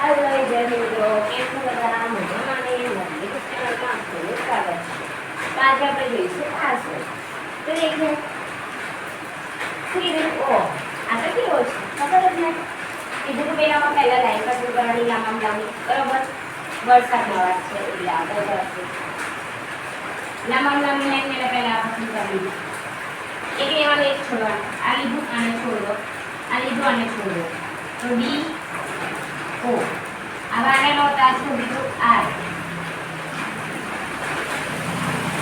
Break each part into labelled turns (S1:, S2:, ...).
S1: હાલો જય મિત્રો, કેમ છો બધા? મજામાં ને? મારી ચેનલમાં આપનું સ્વાગત છે. તો આજે આપણે જોઈશું આસો. તો દેખો ઓ આ તો કેવો છે ખબર જ ને? કીધું કે પહેલામાં પહેલા લાઈન પસંદ કરવાની લાંબા લાંબી, બરોબર? વરસાદની વાત છે એટલે આપણે કરશું લાંબા લાંબી લાઈન પહેલા પસંદ કરવી. એક લેવાનું, એક છોડવાનું. આ લીધું, આને છોડો. આ લીધું, આને છોડો. તો ડી ઓ अब आने लो ताज को बिल्कुल आर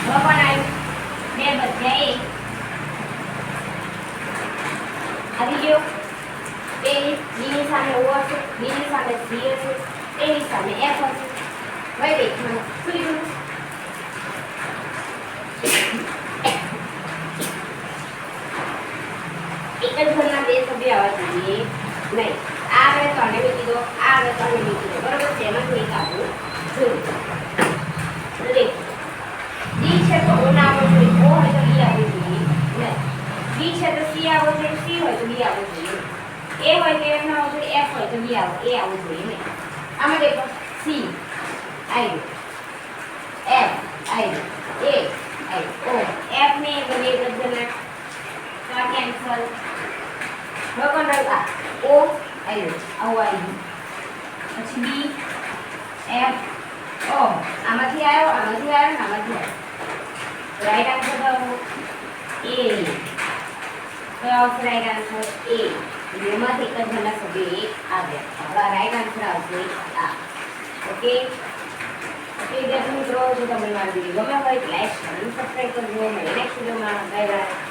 S1: वो बनाई બે બચ્યા એ આવી ગયો. એ ની સામે ઓ હશે, બી ની સામે સી હશે, એ ની સામે એફ હશે. વઈ દેખવાનું શું લીધું? એક જ ઘરના બે સભ્ય આવવા જોઈએ નહીં. આ હવે તને મૂકી દો, આ હવે તને મૂકી દો, બરોબર? તેમાં એક આપણું જોયું. દેખ ડી છે તો ઓ ના આવવો જોઈએ, ઓ હોય તો ઈ આવવું જોઈએ નહીં. બી છે તો સી આવવો જોઈએ, સી હોય તો બી આવવું જોઈએ. એ હોય તો એફ ના આવવું જોઈએ, એફ હોય તો બી આવવું, એ આવવું જોઈએ નહીં. આમાં દેખો સી આવી ગયું, એફ આવી ગયું, એ આવી ગયું, ઓ એફ ને એ બધી એક જ જણા તો આ કેન્સલ. બરાબર? આ ઓ આવું આવી પછી બી એફ ઓ આમાંથી આવ્યો, આમાંથી આવ્યો ને આમાંથી આવ્યો. રાઈટ આન્સર તો એ તો આવશે રાઈટ આન્સર એ. એમાંથી એક જ ઘરના સભ્ય એક આવ્યા. આપણા રાઈટ આન્સર આવશે આ. ઓકે ઓકે વિદ્યાર્થી મિત્રો, જો તમને મારો વિડીયો ગમ્યો હોય તો લાઈક અને સબસ્ક્રાઈબ કરજો. નેક્સ્ટ વિડીયોમાં બાય બાય.